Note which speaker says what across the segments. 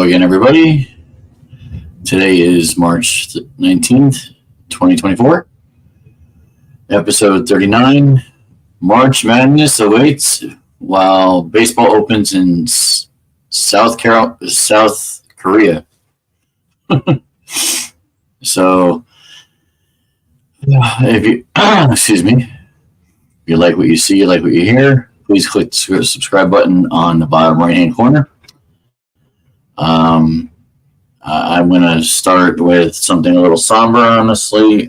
Speaker 1: Hello again, everybody. Today is March 19th, 2024. Episode 39. March Madness awaits while baseball opens in South Korea. So, if you, excuse me, if you like what you see, you like what you hear, please click the subscribe button on the bottom right-hand corner. I'm going to start with something a little somber, honestly. It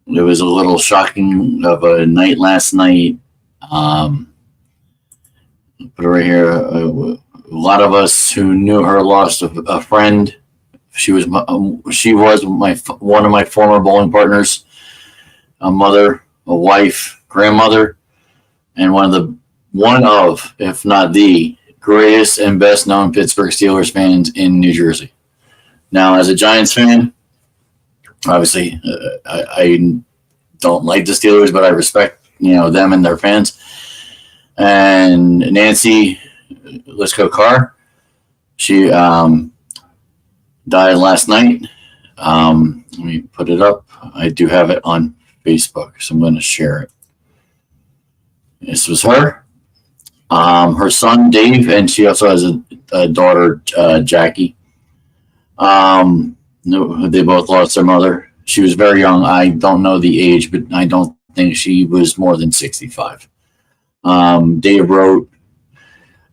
Speaker 1: was a little shocking of a night last night. Put it right here. A lot of us who knew her lost a friend. She was one of my former bowling partners, a mother, a wife, grandmother, and one of, if not the greatest and best known Pittsburgh Steelers fans in New Jersey. Now, as a Giants fan, obviously, I don't like the Steelers, but I respect them and their fans. And Nancy, let's go Carr. She died last night. Let me put it up. I do have it on Facebook, so I'm going to share it. This was her. Her son, Dave, and she also has a daughter, Jackie. They both lost their mother. She was very young. I don't know the age, but I don't think she was more than 65. Dave wrote,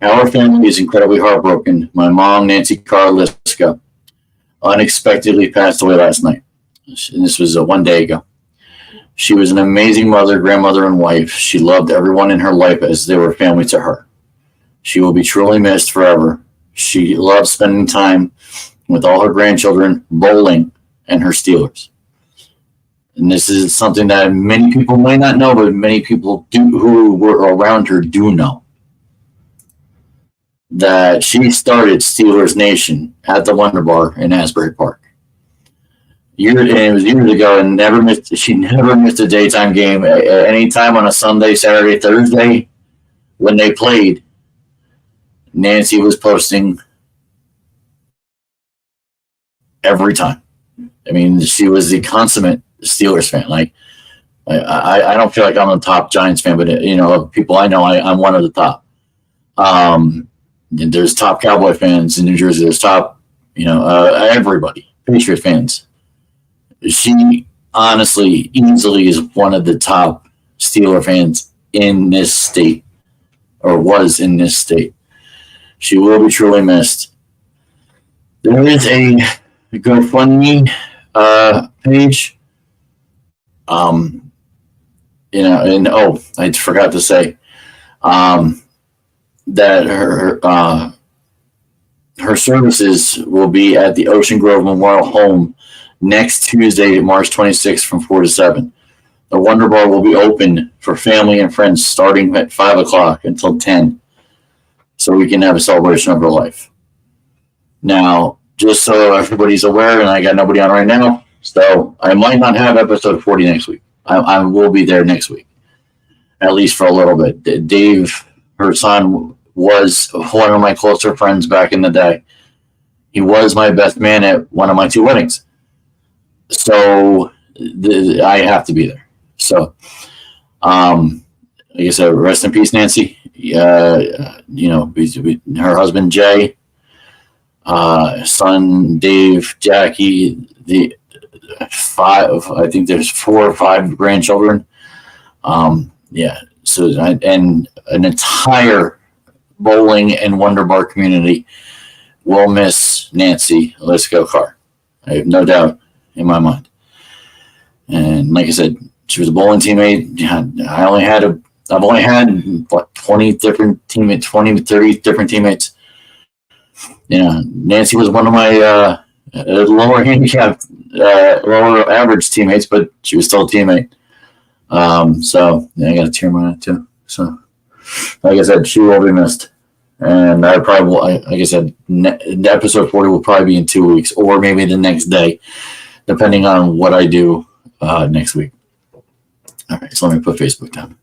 Speaker 1: "Our family is incredibly heartbroken. My mom, Nancy Carliska, unexpectedly passed away last night." And this was 1 day ago. "She was an amazing mother, grandmother, and wife. She loved everyone in her life as they were family to her. She will be truly missed forever. She loved spending time with all her grandchildren, bowling, and her Steelers." And this is something that many people might not know, but many people who were around her do know. That she started Steelers Nation at the Wonder Bar in Asbury Park. It was years ago, and she never missed a daytime game. Any time on a Sunday, Saturday, Thursday, when they played, Nancy was posting every time. I mean, she was the consummate Steelers fan. Like, I don't feel like I'm a top Giants fan, but people I know, I'm one of the top. There's top Cowboy fans in New Jersey. There's top, everybody, Patriot fans. She honestly, easily is one of the top Steeler fans in this state, or was in this state. She will be truly missed. There is a GoFundMe page. I forgot to say that her services will be at the Ocean Grove Memorial Home next Tuesday, March 26th from 4 to 7. The Wonder Bar will be open for family and friends starting at 5 o'clock until 10, so we can have a celebration of her life. Now, just so everybody's aware, and I got nobody on right now, so I might not have episode 40 next week. I will be there next week, at least for a little bit. Dave, her son, was one of my closer friends back in the day. He was my best man at one of my 2 weddings. So I have to be there. So, like I said, rest in peace, Nancy. Her husband, Jay, son, Dave, Jackie, the 5, I think there's 4 or 5 grandchildren. So, and an entire bowling and Wonder Bar community will miss Nancy Lisco Carr. I have no doubt in my mind. And like I said, she was a bowling teammate. I've only had 20 different teammates, 20 to 30 different teammates. Nancy was one of my lower handicap, lower average teammates, but she was still a teammate. So I got a tear in my eye too. So, like I said, she will be missed. And I probably will, like I said, episode 40 will probably be in 2 weeks, or maybe the next day, depending on what I do next week. All right, so let me put Facebook down.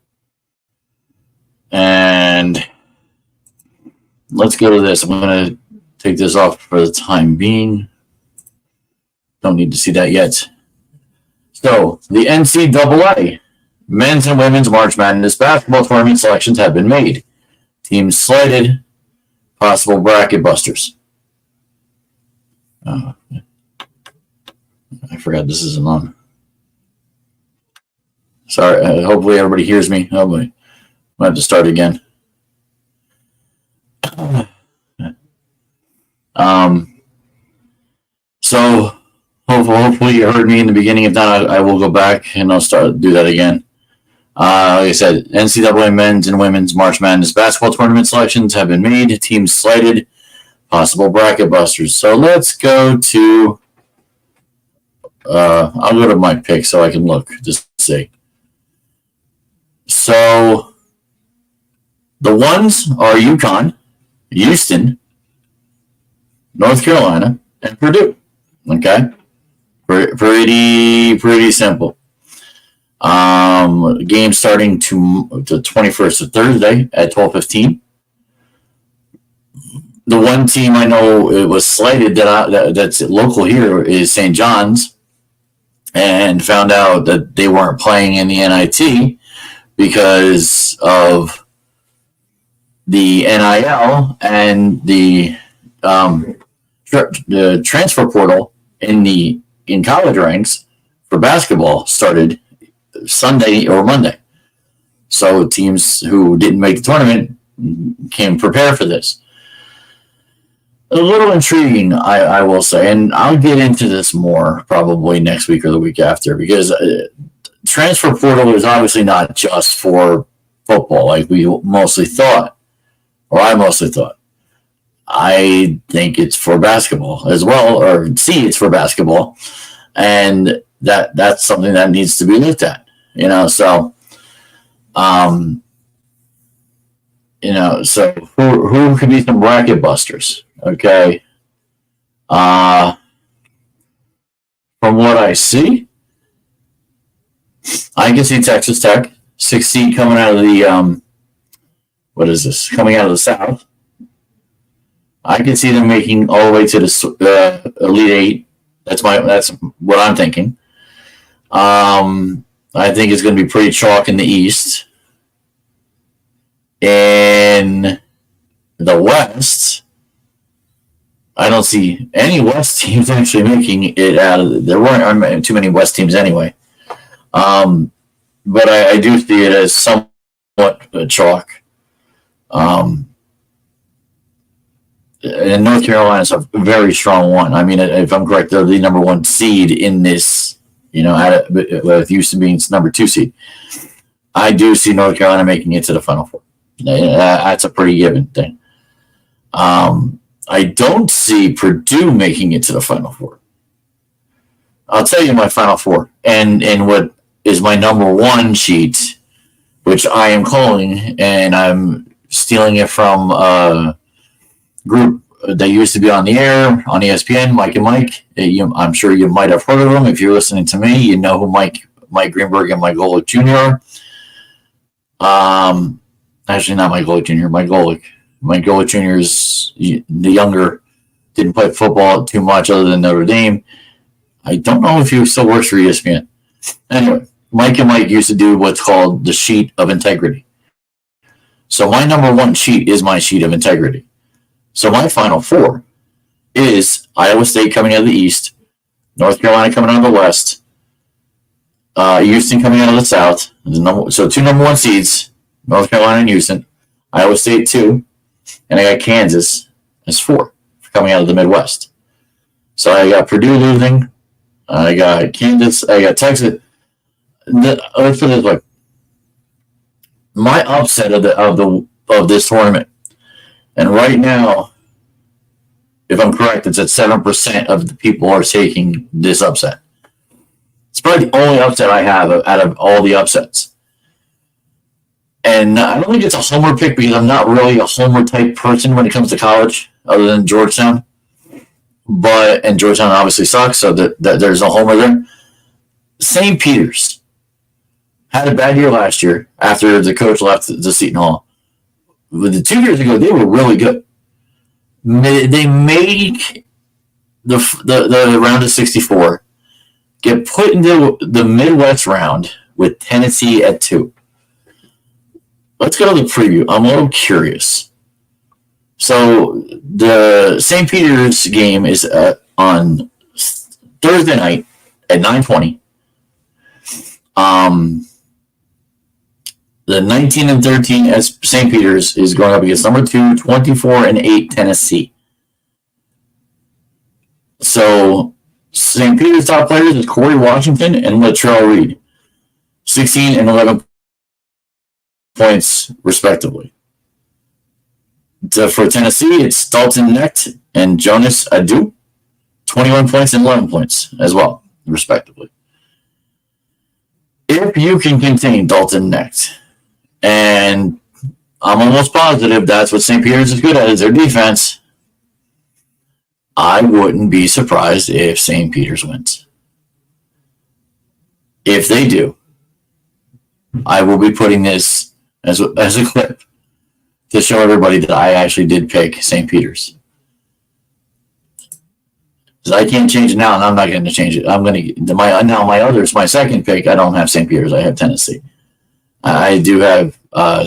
Speaker 1: And let's go to this. I'm going to take this off for the time being. Don't need to see that yet. So, the NCAA men's and women's March Madness basketball tournament selections have been made. Teams slated, possible bracket busters. I forgot this isn't on. Sorry, hopefully everybody hears me. Hopefully. I'll have to start again. So hopefully you heard me in the beginning. If not, I will go back and I'll do that again. Like I said, NCAA men's and women's March Madness basketball tournament selections have been made. Teams slated, possible bracket busters. So let's go to. I'll go to my pick so I can look just to see. So the ones are UConn, Houston, North Carolina, and Purdue. Okay, pretty simple. Game starting to the 21st of Thursday at 12:15. The one team I know it was slated that's local here is St. John's, and found out that they weren't playing in the NIT because of the NIL and the transfer portal in college ranks for basketball started Sunday or Monday. So teams who didn't make the tournament came prepared for this. A little intriguing, I will say, and I'll get into this more probably next week or the week after, because transfer portal is obviously not just for football like we mostly thought, or I mostly thought. I think it's for basketball as well, or it's for basketball, and that's something that needs to be looked at. So who could be some bracket busters? Okay. From what I see, I can see Texas Tech, 6 seed coming out of the coming out of the South. I can see them making all the way to the Elite Eight. That's what I'm thinking. I think it's going to be pretty chalk in the East. In the West, I don't see any West teams actually making it out of. There weren't too many West teams anyway. But I do see it as somewhat chalk. And North Carolina is a very strong one. I mean, if I'm correct, they're the number 1 seed in this, with Houston being number 2 seed. I do see North Carolina making it to the Final Four. That's a pretty given thing. I don't see Purdue making it to the Final Four. I'll tell you my Final Four. And what is my number 1 sheet, which I am calling, and I'm stealing it from a group that used to be on the air on ESPN, Mike and Mike. I'm sure you might have heard of them. If you're listening to me, you know who Mike Greenberg and Mike Golick Jr. are. Actually, not Mike Golick Jr., Mike Golick. Mike Golick Jr. is the younger, didn't play football too much other than Notre Dame. I don't know if he still works for ESPN. Anyway, Mike and Mike used to do what's called the sheet of integrity. So my number 1 sheet is my sheet of integrity. So my Final Four is Iowa State coming out of the East, North Carolina coming out of the West, Houston coming out of the South. So 2 number 1 seeds, North Carolina and Houston, Iowa State 2, and I got Kansas as 4 coming out of the Midwest. So I got Purdue losing, I got Kansas, I got Texas. Let's put it this way: my upset of this tournament, and right now, if I'm correct, it's at 7% of the people are taking this upset. It's probably the only upset I have out of all the upsets. And I don't think it's a homer pick because I'm not really a homer type person when it comes to college, other than Georgetown. And Georgetown obviously sucks, so that there's no homer there. St. Peter's had a bad year last year after the coach left the Seton Hall. But 2 years ago, they were really good. they make the round of 64, get put into the Midwest round with Tennessee at 2. Let's go to the preview. I'm a little curious. So the St. Peter's game is on Thursday night at 9:20. The 19-13 as St. Peter's is going up against number 2, 24-8 Tennessee. So St. Peter's top players is Corey Washington and Latrell Reed, 16 and 11 points respectively. For Tennessee, it's Dalton Knecht and Jonas Adu, 21 points and 11 points as well, respectively. If you can contain Dalton Knecht, and I'm almost positive that's what St. Peter's is good at, is their defense, I wouldn't be surprised if St. Peter's wins. If they do, I will be putting this as a clip to show everybody that I actually did pick St. Peter's. Because I can't change it now, and I'm not going to change it. I'm going to my second pick. I don't have St. Peter's. I have Tennessee. I do have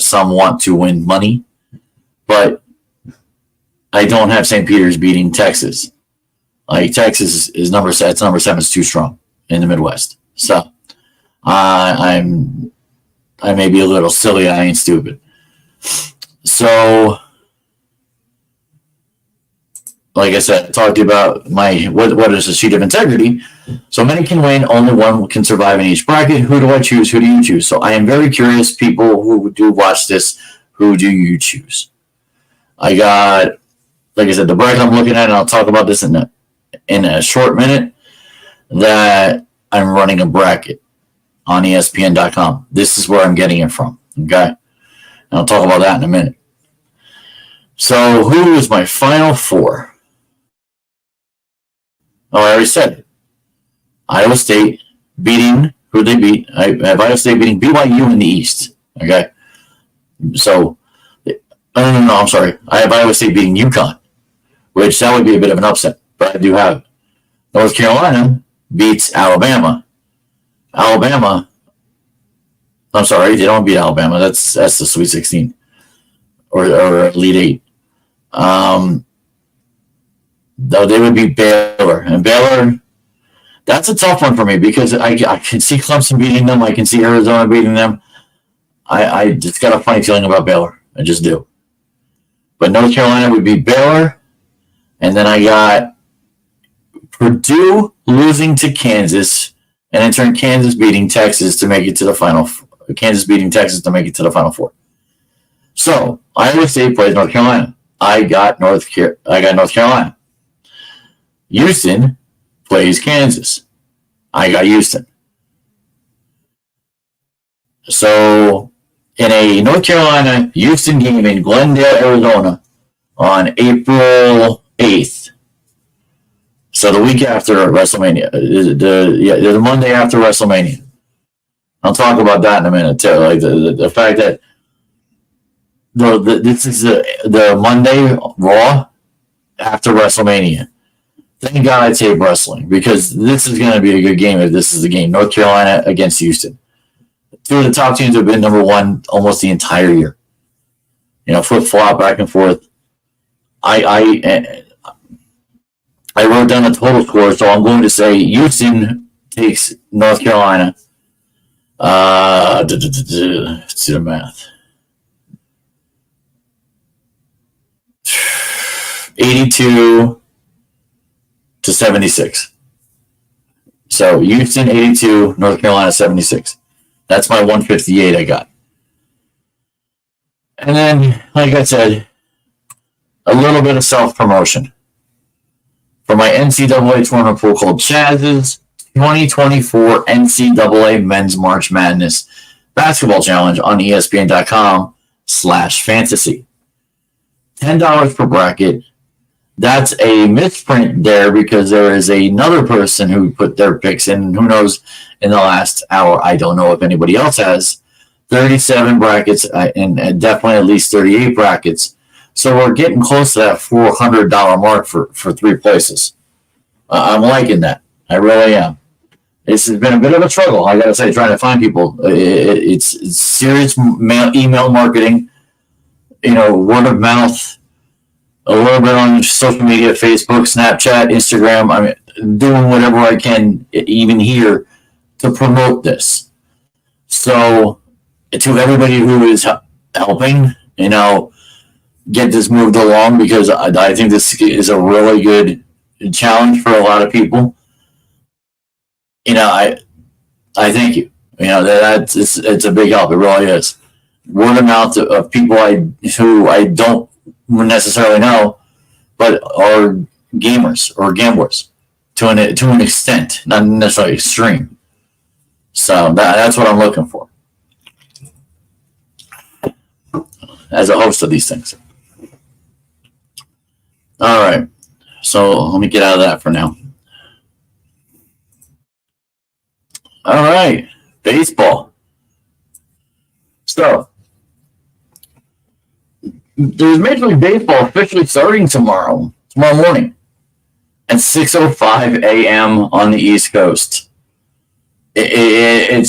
Speaker 1: some want to win money, but I don't have St. Peter's beating Texas. Like Texas is number 7 is too strong in the Midwest. So I may be a little silly. I ain't stupid. So, like I said, I talked to you about what is a sheet of integrity. So many can win, only one can survive in each bracket. Who do I choose? Who do you choose? So I am very curious, people who do watch this, who do you choose? I got, like I said, the bracket I'm looking at, and I'll talk about this in a short minute, that I'm running a bracket on ESPN.com. This is where I'm getting it from, okay? And I'll talk about that in a minute. So who is my final 4? Oh, I already said it. Iowa State beating, who they beat. I have Iowa State beating BYU in the East. Okay. So, no, I'm sorry. I have Iowa State beating UConn, which that would be a bit of an upset, but I do have it. North Carolina beats Alabama. I'm sorry, they don't beat Alabama. That's the Sweet 16 or Elite 8. Though they would beat Baylor. And Baylor, that's a tough one for me because I can see Clemson beating them. I can see Arizona beating them. I just got a funny feeling about Baylor. I just do. But North Carolina would beat Baylor. And then I got Purdue losing to Kansas. And in turn, Kansas beating Texas to make it to the final. Kansas beating Texas to make it to the Final Four. So Iowa State plays North Carolina. I got North Carolina. Houston plays Kansas. I got Houston. So in a North Carolina-Houston game in Glendale, Arizona on April 8th, so the week after WrestleMania, the Monday after WrestleMania. I'll talk about that in a minute too. Like the fact that this is the Monday Raw after WrestleMania. Thank God I tape wrestling because this is going to be a good game if this is the game. North Carolina against Houston. 2 of the top teams have been number 1 almost the entire year. Flip-flop, back and forth. I wrote down the total score, so I'm going to say Houston takes North Carolina. Let's do the math. 82-76. So Houston 82, North Carolina 76. That's my 158 I got. And then, like I said, a little bit of self-promotion for my NCAA Tournament Pool called Chazz's 2024 NCAA Men's March Madness Basketball Challenge on ESPN.com/fantasy. $10 per bracket. That's a misprint there because there is another person who put their picks in. Who knows, in the last hour, I don't know if anybody else has 37 brackets and definitely at least 38 brackets. So we're getting close to that $400 mark for 3 places. I'm liking that. I really am. This has been a bit of a struggle, I got to say, trying to find people. It's serious email marketing, word of mouth, a little bit on social media, Facebook, Snapchat, Instagram. I mean, doing whatever I can, even here, to promote this. So, to everybody who is helping, get this moved along, because I think this is a really good challenge for a lot of people. I thank you. It's a big help. It really is. Word of mouth of people who I don't necessarily know, but are gamers or gamblers to an extent, not necessarily extreme. So that's what I'm looking for as a host of these things. All right. So let me get out of that for now. All right. Baseball. So there's Major League Baseball officially starting tomorrow morning at 6:05 a.m. on the East Coast. I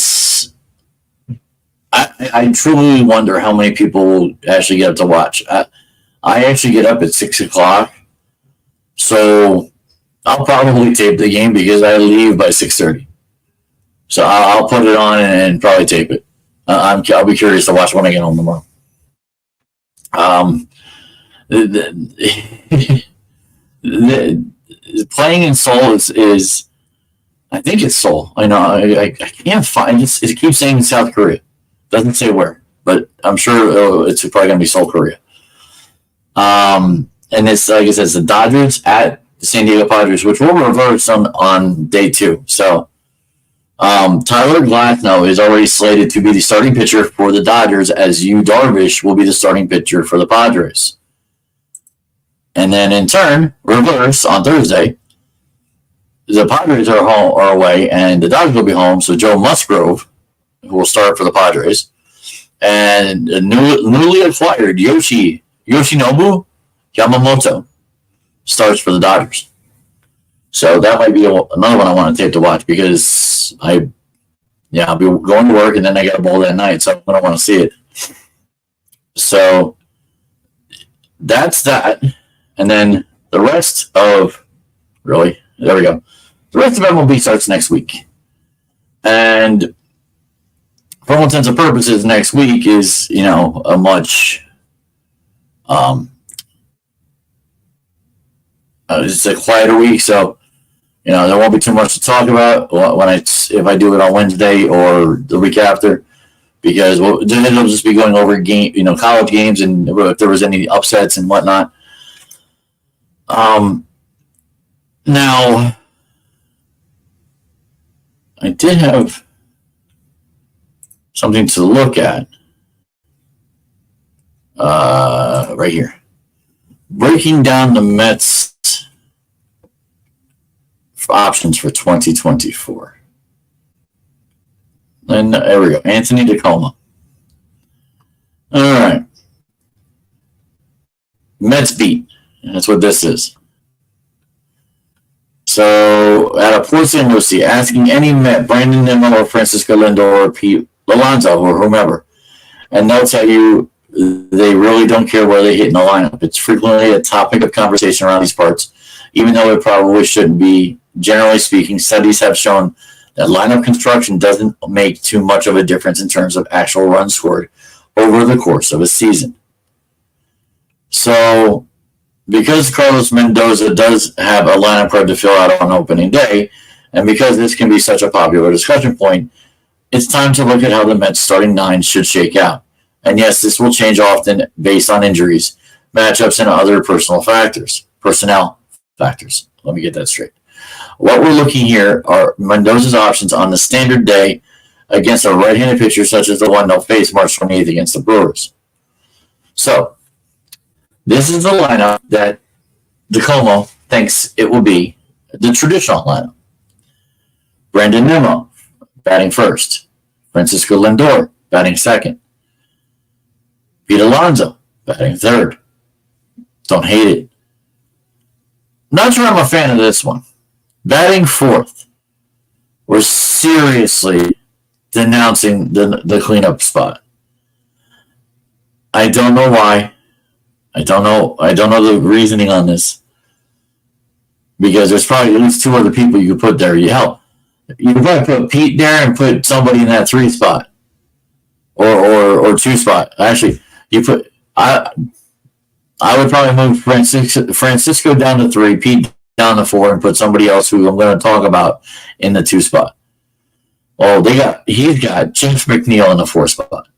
Speaker 1: truly wonder how many people will actually get up to watch. I actually get up at 6 o'clock, so I'll probably tape the game because I leave by 6:30. So I'll put it on and probably tape it. I'll be curious to watch when I get home tomorrow. Playing in Seoul is I think it's Seoul. I know I can't find it. It keeps saying South Korea. Doesn't say where, but I'm sure it's probably going to be Seoul, Korea. And it's, like I said, it's the Dodgers at the San Diego Padres, which will reverse on day 2. So Tyler Glasnow is already slated to be the starting pitcher for the Dodgers, as Yu Darvish will be the starting pitcher for the Padres. And then in turn, reverse on Thursday, the Padres are away and the Dodgers will be home. So Joe Musgrove, who will start for the Padres, and newly acquired Yoshinobu Yammamoto starts for the Dodgers. So that might be another one I want to take to watch, because I'll be going to work and then I got a bowl that night, so I don't want to see it. So that's that. And then the rest of the rest of MLB starts next week. And for all intents and purposes, next week is, a much it's a quieter week, so there won't be too much to talk about if I do it on Wednesday or the week after, because it'll just be going over college games and if there was any upsets and whatnot. Now I did have something to look at right here, breaking down the Mets options for 2024. And there we go. Anthony Tacoma. All right. Mets beat. That's what this is. So, at a Port St. Lucie, asking any Met, Brandon Nimmo or Francisco Lindor or Pete Alonso or whomever, and they'll tell you they really don't care where they hit in the lineup. It's frequently a topic of conversation around these parts, even though it probably shouldn't be. Generally speaking, studies have shown that lineup construction doesn't make too much of a difference in terms of actual runs scored over the course of a season. So, because Carlos Mendoza does have a lineup card to fill out on opening day, and because this can be such a popular discussion point, it's time to look at how the Mets starting 9 should shake out. And yes, this will change often based on injuries, matchups, and other personnel factors. Let me get that straight. What we're looking here are Mendoza's options on the standard day against a right-handed pitcher such as the one they'll face March 28th against the Brewers. So, this is the lineup that DeComo thinks it will be the traditional lineup. Brandon Nimmo, batting first. Francisco Lindor, batting second. Pete Alonso, batting third. Don't hate it. Not sure I'm a fan of this one. Batting fourth. We're seriously denouncing the cleanup spot. I don't know why. I don't know the reasoning on this. Because there's probably at least two other people you could put there. You could probably put Pete there and put somebody in that 3 spot. Or 2 spot. Actually, I would probably move Francisco down to 3, Pete down to 4, and put somebody else who I'm going to talk about in the 2 spot. Oh, he's got Jeff McNeil in the 4 spot.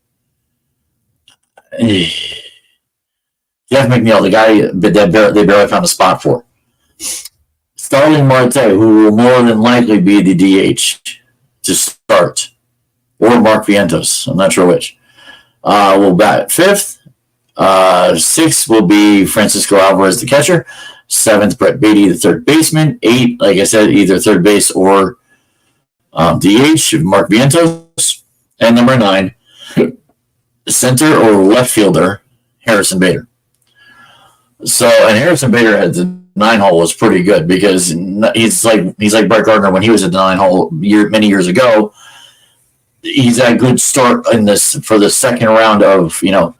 Speaker 1: Jeff McNeil, the guy that they barely found a spot for. Starling Marte, who will more than likely be the DH to start, or Mark Vientos, I'm not sure which, will bat 5th. 6th will be Francisco Alvarez, the catcher. 7th, Brett Beatty, the third baseman. 8, like I said, either third base or DH, Mark Vientos. And number 9, center or left fielder, Harrison Bader. So, and Harrison Bader had the 9 hole was pretty good because he's like Brett Gardner when he was at the 9 hole many years ago. He's at a good start in this for the second round of to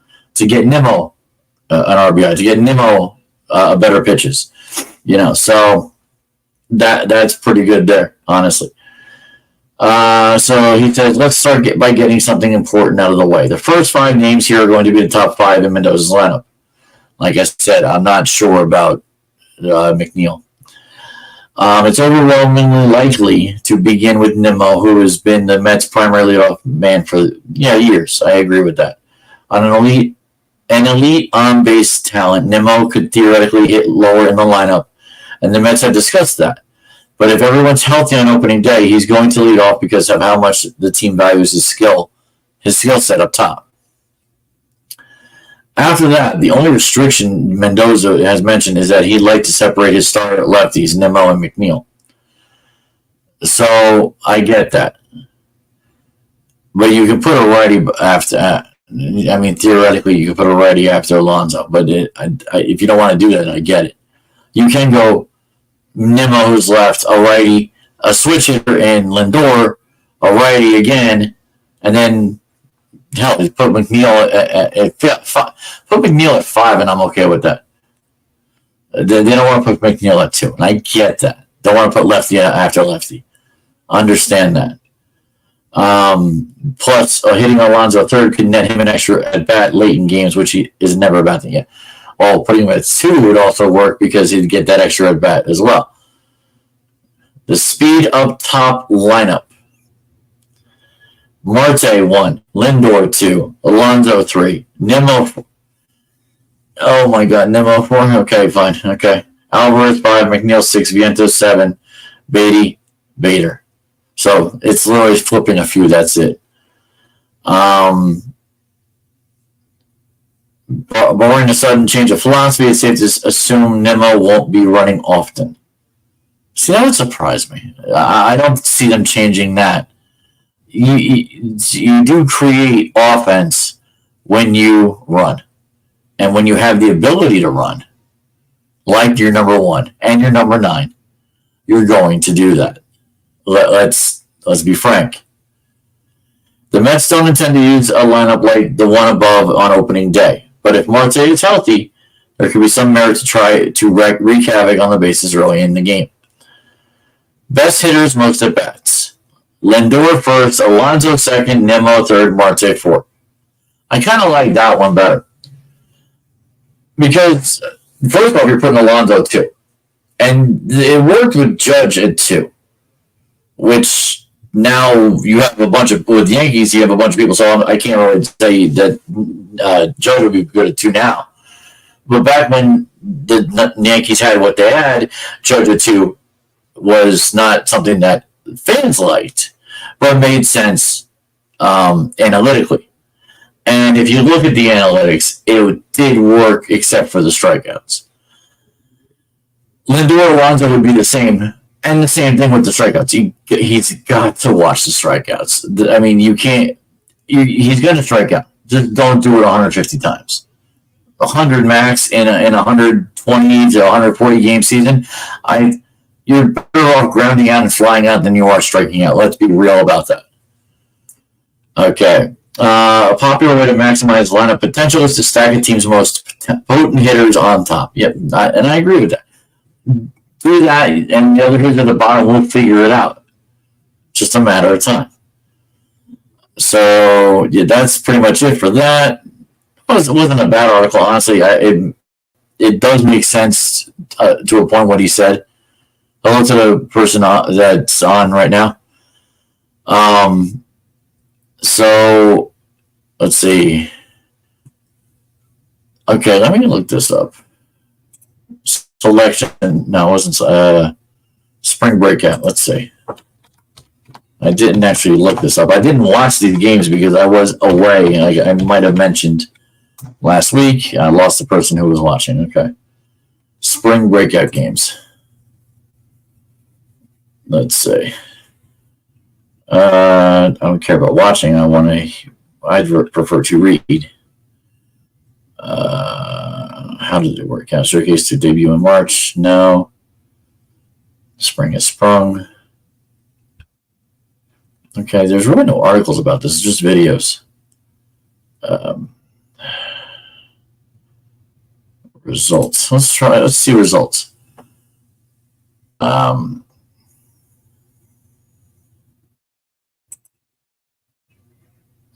Speaker 1: get Nimmo an RBI, to get Nimmo better pitches, so that's pretty good there, honestly. So he says, let's start by getting something important out of the way. The first 5 names here are going to be the top 5 in Mendoza's lineup. Like I said, I'm not sure about McNeil. It's overwhelmingly likely to begin with Nimmo, who has been the Mets' primary leadoff man for years. I agree with that. On an elite on-base talent, Nimmo could theoretically hit lower in the lineup, and the Mets have discussed that. But if everyone's healthy on opening day, he's going to lead off because of how much the team values his skill set up top. After that, the only restriction Mendoza has mentioned is that he'd like to separate his starter lefties, Nimmo and McNeil. So I get that. But you can put a righty after. Theoretically, you could put a righty after Alonso. But if you don't want to do that, I get it. You can go Nimmo, who's left, a righty, a switch hitter in Lindor, a righty again, and then put McNeil at 5. Put McNeil at 5, and I'm okay with that. They don't want to put McNeil at 2, and I get that. Don't want to put lefty after lefty. Understand that. Plus, hitting Alonso third could net him an extra at bat late in games, which he is never a bad thing yet. Well, putting him at 2 would also work because he'd get that extra at bat as well. The speed up top lineup. Marte 1, Lindor 2, Alonso 3, Nimmo 4. Oh my God, Nimmo 4? Okay, fine. Okay. Alvarez 5, McNeil 6, Vientos 7, Beatty, Bader. So it's literally flipping a few, that's it. Barring a sudden change of philosophy, it's safe to assume Nimmo won't be running often. See, that would surprise me. I don't see them changing that. You do create offense when you run. And when you have the ability to run, like your number 1 and your number 9, you're going to do that. Let's be frank. The Mets don't intend to use a lineup like the one above on opening day. But if Marte is healthy, there could be some merit to try to wreak havoc on the bases early in the game. Best hitters, most at bats. Lindor first, Alonso second, Nimmo third, Marte fourth. I kind of like that one better. Because, first off, you're putting Alonso 2. And it worked with Judge at 2. Which now you have a bunch of, with the Yankees, you have a bunch of people, so I can't really say that Judge would be good at 2 now. But back when the Yankees had what they had, Judge at 2 was not something that fans liked, but made sense analytically. And if you look at the analytics, it did work except for the strikeouts. Lindor Alonso would be the same, and the same thing with the strikeouts. He's got to watch the strikeouts. I mean, you can't. He's going to strike out. Just don't do it 150 times. 100 max in a 120 to 140 game season, you're better off grounding out and flying out than you are striking out. Let's be real about that. Okay. A popular way to maximize lineup potential is to stack a team's most potent hitters on top. Yep, and I agree with that. Do that, and the other hitters at the bottom will figure it out. Just a matter of time. So, yeah, that's pretty much it for that. It wasn't a bad article, honestly. It does make sense to a point what he said. Hello to the person that's on right now. So, let's see. Okay, let me look this up. Selection. No, it wasn't. Spring breakout. Let's see. I didn't actually look this up. I didn't watch these games because I was away. I might have mentioned last week. I lost the person who was watching. Okay. Spring breakout games. Let's see. I don't care about watching. I'd prefer to read. How did it work out? Showcase to debut in March? No. Spring has sprung. Okay, there's really no articles about this. It's just videos. Results. Let's see results. Let's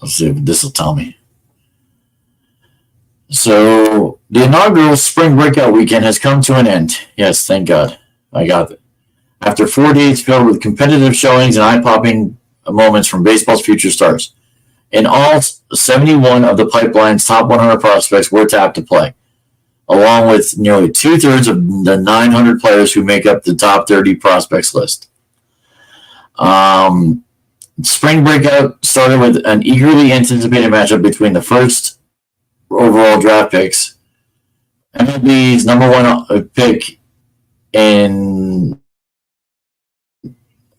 Speaker 1: see if this will tell me. So, the inaugural spring breakout weekend has come to an end. Yes, thank God. I got it. After 4 days filled with competitive showings and eye-popping moments from baseball's future stars. In all, 71 of the pipeline's top 100 prospects were tapped to play, along with nearly two-thirds of the 900 players who make up the top 30 prospects list. Spring breakout started with an eagerly anticipated matchup between the first overall draft picks, MLB's number one pick in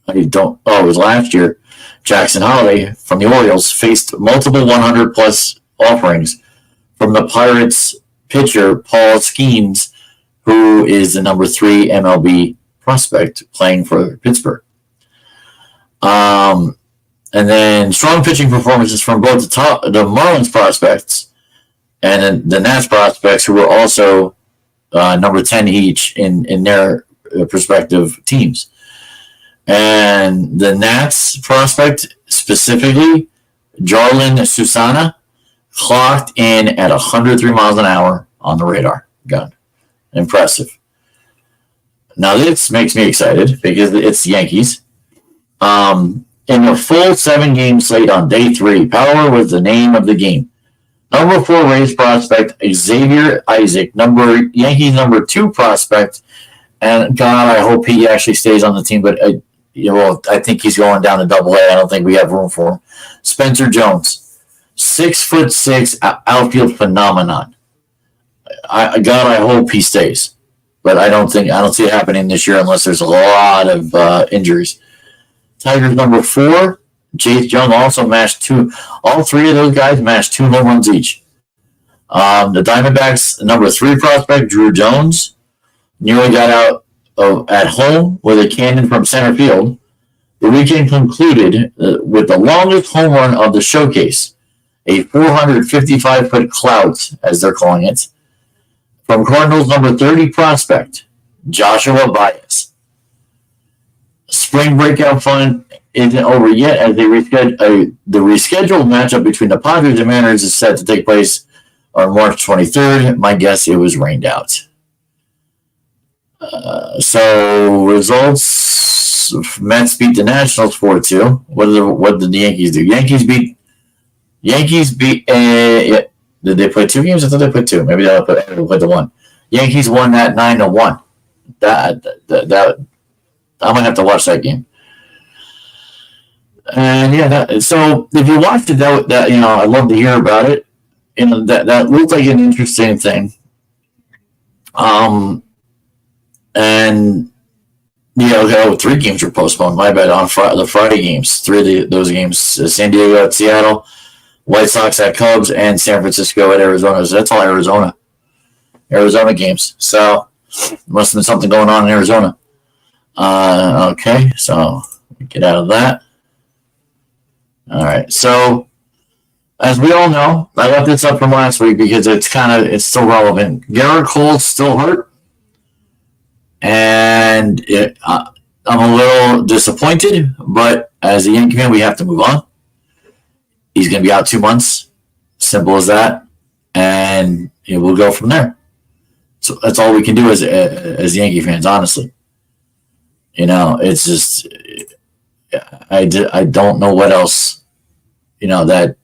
Speaker 1: it was last year. Jackson Holiday from the Orioles faced multiple 100-plus offerings from the Pirates pitcher Paul Skeens, who is the number 3 MLB prospect playing for Pittsburgh. And then strong pitching performances from both the Marlins prospects and the Nats prospects, who were also number 10 each in their respective teams. And the Nats prospect, specifically, Jarlin Susana, clocked in at 103 miles an hour on the radar gun. Impressive. Now, this makes me excited because it's the Yankees. In the full 7-game slate on day 3, power was the name of the game. Number 4 Rays prospect Xavier Isaac, Yankees number 2 prospect, and God, I hope he actually stays on the team, but I think he's going down to Double A. I don't think we have room for him. Spencer Jones, 6'6" outfield phenomenon. I hope he stays, but I don't see it happening this year unless there's a lot of injuries. Tigers number 4, Chase Young also mashed 2. All 3 of those guys mashed 2 home runs each. The Diamondbacks number 3 prospect Drew Jones nearly got out at home with a cannon from center field. The weekend concluded with the longest home run of the showcase, a 455-foot clout, as they're calling it, from Cardinals number 30 prospect Joshua Baez. Spring breakout fun isn't over yet, as the rescheduled matchup between the Padres and Mariners is set to take place on March 23rd. My guess, it was rained out. So results: Mets beat the Nationals 4-2. What did the Yankees do? Yankees beat. Yeah. Did they play 2 games? I thought they played 2. Maybe they played the 1. Yankees won that 9-1. That I'm gonna have to watch that game. And yeah, so if you watched it, that I'd love to hear about it. That looked like an interesting thing. And 3 games were postponed. My bad. On the Friday games, 3 of those games: San Diego at Seattle, White Sox at Cubs, and San Francisco at Arizona. So that's all Arizona. Arizona games. So must have been something going on in Arizona. Okay, so get out of that. All right, so as we all know, I left this up from last week because it's still relevant. Garrett Cole's still hurt, and I'm a little disappointed, but as a Yankee fan, we have to move on. He's going to be out 2 months. Simple as that. And we'll go from there. So that's all we can do as Yankee fans, honestly. It's just I don't know what else, that,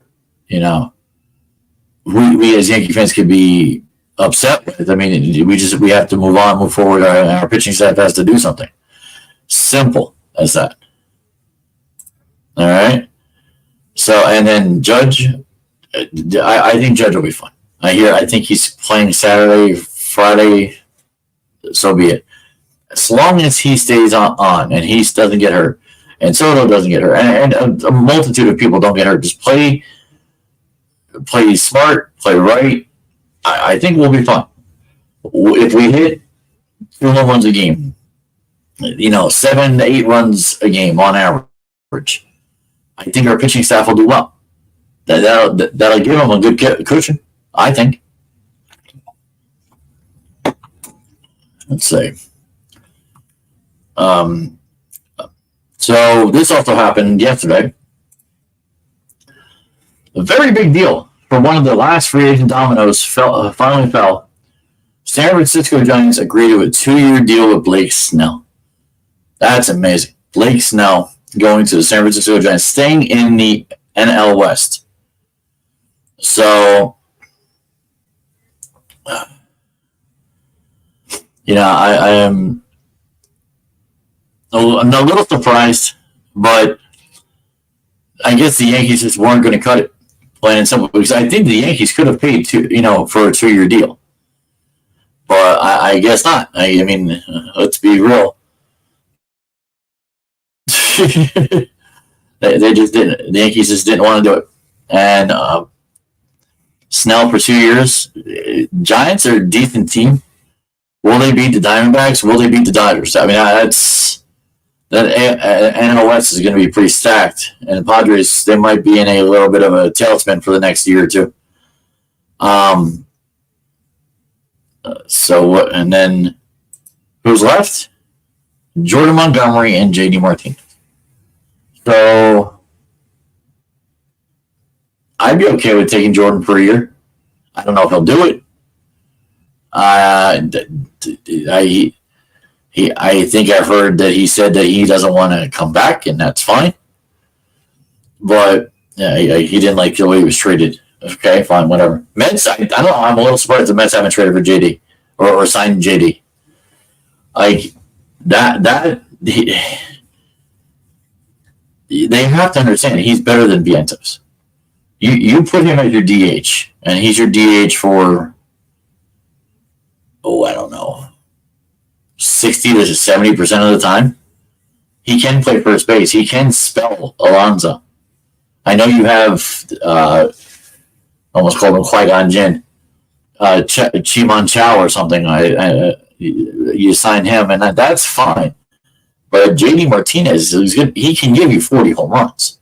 Speaker 1: we as Yankee fans could be upset with. I mean, we have to move on, move forward. Our pitching staff has to do something. Simple as that. All right. So, and then Judge, I think Judge will be fine. I think he's playing Saturday, Friday, so be it. As long as he stays on and he doesn't get hurt, and Soto doesn't get hurt, and a multitude of people don't get hurt, just play smart, play right. I think we'll be fine. If we hit 2 home runs a game, 7 to 8 runs a game on average, I think our pitching staff will do well. That'll give them a good cushion, I think. Let's see. So this also happened yesterday. A very big deal for one of the last free agent dominoes finally fell. San Francisco Giants agreed to a 2-year deal with Blake Snell. That's amazing. Blake Snell going to the San Francisco Giants, staying in the NL West. So, I am I'm a little surprised, but I guess the Yankees just weren't going to cut it, plain and simple. Because I think the Yankees could have paid for a 2-year deal, but I guess not. I mean, let's be real. They just didn't. The Yankees just didn't want to do it, and Snell for 2 years. Giants are a decent team. Will they beat the Diamondbacks? Will they beat the Dodgers? I mean, that NL West is going to be pretty stacked, and the Padres, they might be in a little bit of a tailspin for the next year or two. And then who's left? Jordan Montgomery and JD Martinez. So I'd be okay with taking Jordan for a year. I don't know if he'll do it. I think I've heard that he said that he doesn't want to come back, and that's fine. But he didn't like the way he was treated. Okay, fine, whatever. Mets, I don't know. I'm a little surprised the Mets haven't traded for JD or signed JD. Like that. They have to understand he's better than Vientos. You put him at your DH, and he's your DH for, I don't know, 60 to 70% of the time. He can play first base. He can spell Alonso. I know you have, almost called him Qui-Gon Jinn, Chi-Man Chow or something. You sign him, and that's fine. But JD Martinez, he can give you 40 home runs.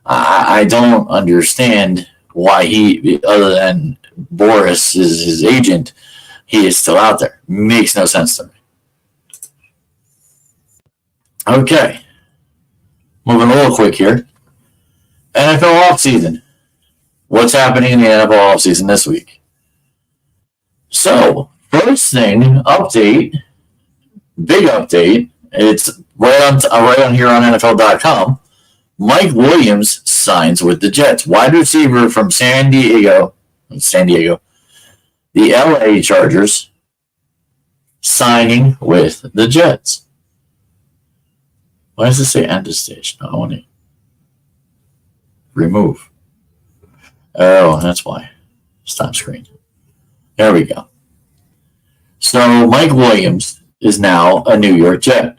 Speaker 1: I don't understand why he, other than Boris is his agent, he is still out there. Makes no sense to me. Okay. Moving a little quick here. NFL Offseason. What's happening in the NFL Offseason this week? So, first thing, big update. It's right on here on NFL.com. Mike Williams signs with the Jets. Wide receiver from San Diego, the LA Chargers, signing with the Jets. Why does it say end of stage? No, I want to remove. Oh, that's why. Stop screen. There we go. So Mike Williams is now a New York Jet.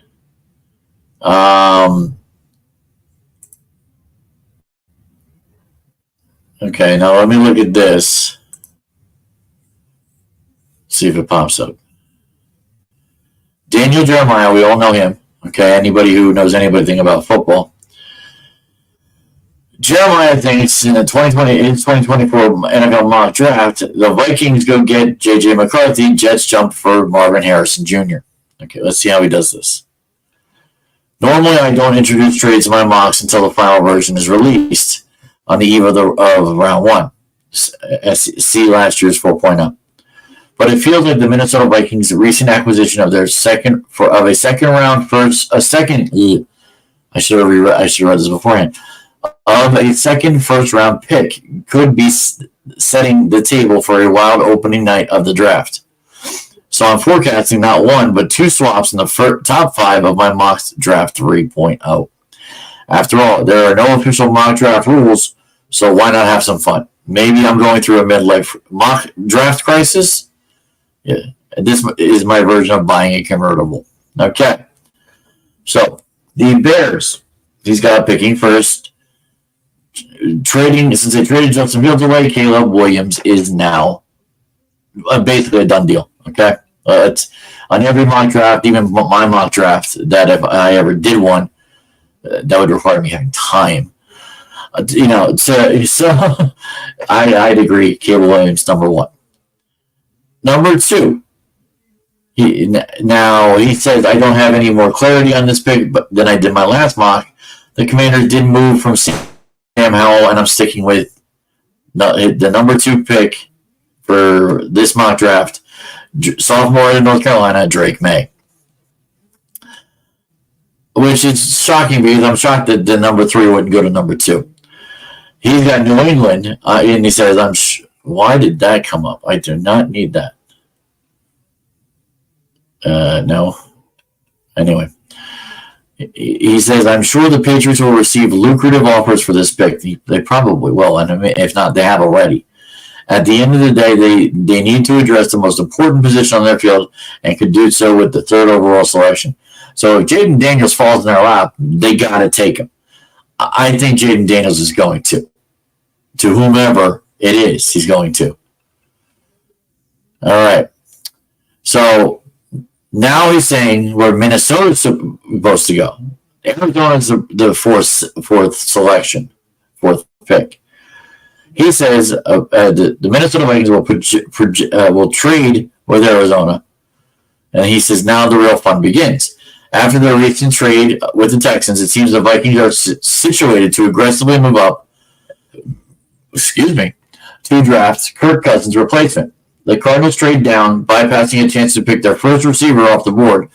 Speaker 1: Okay, now let me look at this. See if it pops up. Daniel Jeremiah, we all know him. Okay, anybody who knows anything about football. Jeremiah thinks in the 2024 NFL mock draft, the Vikings go get J.J. McCarthy, Jets jump for Marvin Harrison Jr. Okay, let's see how he does this. Normally, I don't introduce trades in my mocks until the final version is released on the eve of round 1. See last year's 4.0. But it feels like the Minnesota Vikings' recent acquisition of their second round first, I should have read this beforehand. Of a second first round pick could be setting the table for a wild opening night of the draft. So I'm forecasting not one, but 2 swaps in the top 5 of my mock draft 3.0. After all, there are no official mock draft rules, so why not have some fun? Maybe I'm going through a midlife mock draft crisis. Yeah, this is my version of buying a convertible. Okay, so the Bears, these guys picking first. Since they traded Justin Fields away, Caleb Williams is now basically a done deal. Okay, it's on every mock draft, even my mock draft, that if I ever did one, that would require me having time. So I'd agree. Caleb Williams, number 1. Number 2. He says I don't have any more clarity on this pick, but than I did my last mock. The Commanders did move from Sam Howell, and I'm sticking with the number 2 pick for this mock draft, sophomore in North Carolina, Drake May. Which is shocking because I'm shocked that the number 3 wouldn't go to number 2. He's got New England, and he says, why did that come up? I do not need that. No. Anyway. He says, I'm sure the Patriots will receive lucrative offers for this pick. They probably will, and if not, they have already. At the end of the day, they need to address the most important position on their field and could do so with the 3rd overall selection. So if Jaden Daniels falls in their lap, they got to take him. I think Jaden Daniels is going to whomever it is, he's going to. All right. So now he's saying where Minnesota's supposed to go. Arizona's the fourth selection, 4th pick. He says the Minnesota Vikings will trade with Arizona, and he says now the real fun begins. After the recent trade with the Texans, it seems the Vikings are situated to aggressively move up. To draft Kirk Cousins' replacement. The Cardinals trade down, bypassing a chance to pick their first receiver off the board,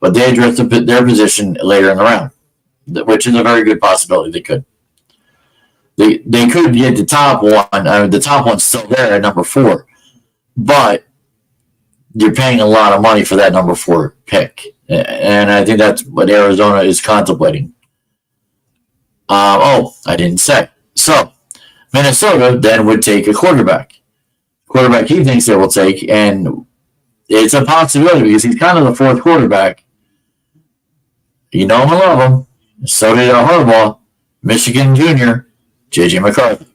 Speaker 1: but they addressed their position later in the round, which is a very good possibility. They could. They could get the top one. The top one's still there at number 4, but you're paying a lot of money for that number 4 pick, and I think that's what Arizona is contemplating. I didn't say. So Minnesota then would take a quarterback he thinks they will take, and it's a possibility because he's kind of the 4th quarterback. You know him and love him. So did Harbaugh, Michigan Jr., J.J. McCarthy.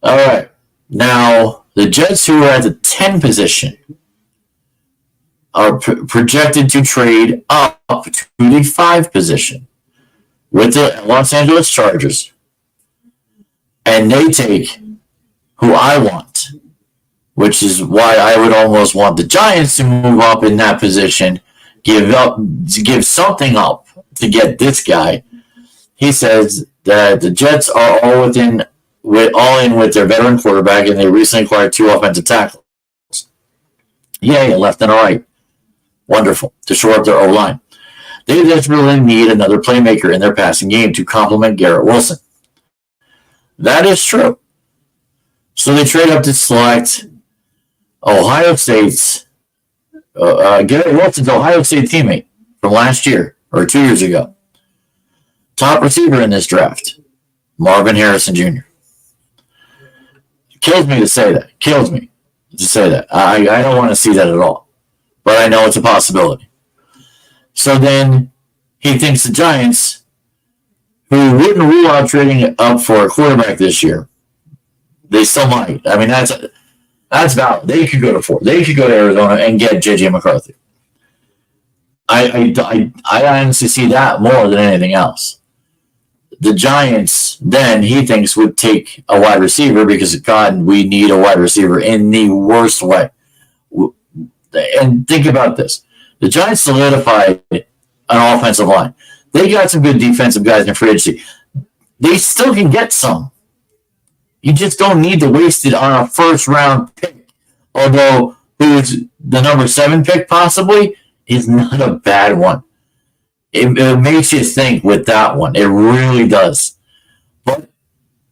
Speaker 1: All right. Now, the Jets, who are at the 10 position, are projected to trade up to the 5 position with the Los Angeles Chargers. And they take who I want, which is why I would almost want the Giants to move up in that position, give something up to get this guy. He says that the Jets are all in with their veteran quarterback, and they recently acquired 2 offensive tackles. Yay, a left and a right. Wonderful, to shore up their O-line. They desperately need another playmaker in their passing game to complement Garrett Wilson. That is true. So they trade up to select Ohio State's Garrett Wilson's Ohio State teammate from last year or 2 years ago. Top receiver in this draft, Marvin Harrison Jr. Kills me to say that. I don't want to see that at all, but I know it's a possibility. So then he thinks the Giants, who wouldn't rule out trading up for a quarterback this year, they still might. I mean, that's That's valid. They could go to 4. They could go to Arizona and get J.J. McCarthy. I honestly see that more than anything else. The Giants, then, he thinks, would take a wide receiver because, God, we need a wide receiver in the worst way. And think about this. The Giants solidified an offensive line. They got some good defensive guys in free agency. They still can get some. You just don't need to waste it on a first-round pick. Although, who's the number 7 pick possibly is not a bad one. It makes you think with that one. It really does. But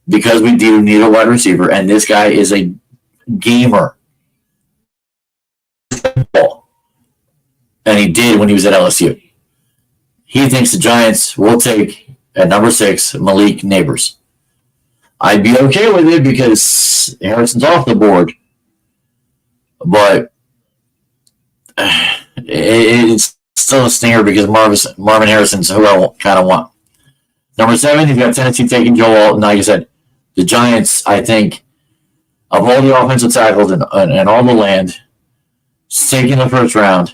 Speaker 1: because we do need a wide receiver, and this guy is a gamer. And he did when he was at LSU. He thinks the Giants will take, at number 6, Malik Neighbors. I'd be okay with it because Harrison's off the board. But it's still a stinger because Marvin Harrison's who I kind of want. Number 7, you've got Tennessee taking Joe Alton. Like I said, the Giants, I think, of all the offensive tackles and all the land, taking the first round,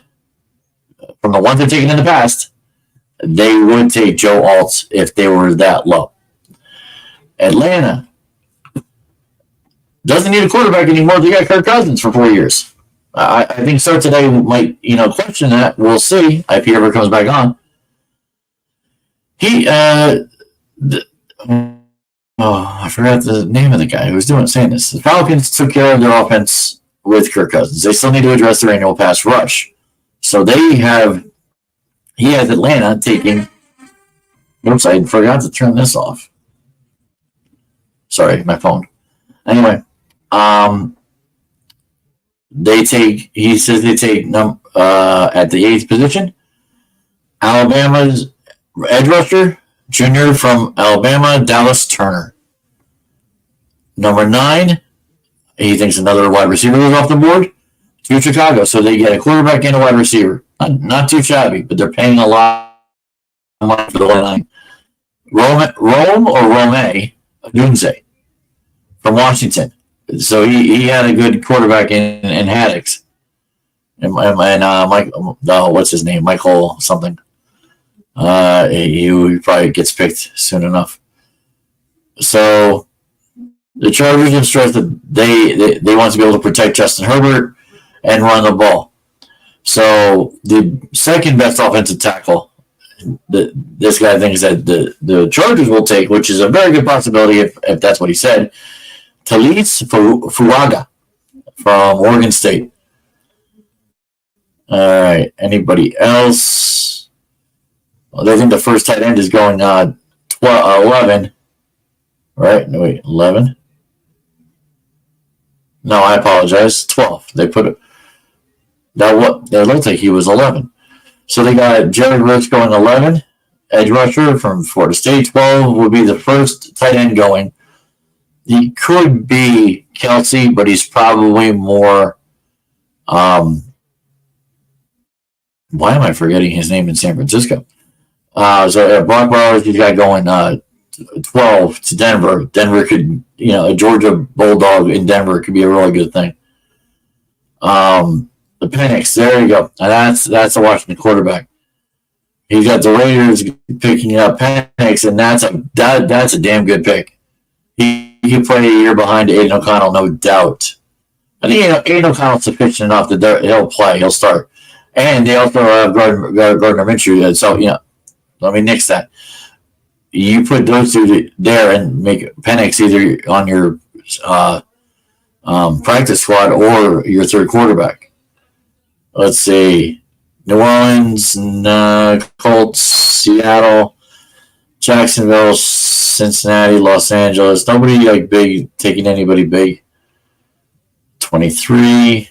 Speaker 1: from the ones they've taken in the past, they would take Joe Alt if they were that low. Atlanta doesn't need a quarterback anymore. They got Kirk Cousins for 4 years. I think Start Today might, question that. We'll see if he ever comes back on. I forgot the name of the guy who was saying this. The Falcons took care of their offense with Kirk Cousins. They still need to address their annual pass rush. So he has Atlanta taking. Oops, I forgot to turn this off. Sorry, my phone. Anyway, he says they take at the 8th position, Alabama's edge rusher, junior from Alabama, Dallas Turner. Number 9, he thinks another wide receiver was off the board to Chicago. So they get a quarterback and a wide receiver. Not too shabby, but they're paying a lot of money for the line. Rome Dunze from Washington. So he had a good quarterback in Haddix. And what's his name? Michael something. He probably gets picked soon enough. So the Chargers have stressed that they want to be able to protect Justin Herbert and run the ball. So the second best offensive tackle, this guy thinks that the Chargers will take, which is a very good possibility if that's what he said, Talis Fuaga from Oregon State. All right. Anybody else? Well, they think the first tight end is going 11. Right? No, wait, 11? No, I apologize. 12. They put it. That looked like he was 11. So they got Jerry Rooks going 11. Edge rusher from Florida State. 12 would be the first tight end going. He could be Kelsey, but he's probably more. Why am I forgetting his name in San Francisco? So Brock Bowers, he's got going 12 to Denver. Denver could, a Georgia Bulldog in Denver could be a really good thing. The Penix, there you go. And that's a Washington quarterback. He's got the Raiders picking up Penix, and that's a damn good pick. He can play a year behind Aiden O'Connell, no doubt. I think Aiden O'Connell's sufficient enough that he'll play, he'll start. And they also have Gardner Minshew. So, let me nix that. You put those two there and make Penix either on your practice squad or your third quarterback. Let's see. New Orleans, Colts, Seattle, Jacksonville, Cincinnati, Los Angeles. Nobody big taking anybody big. 23.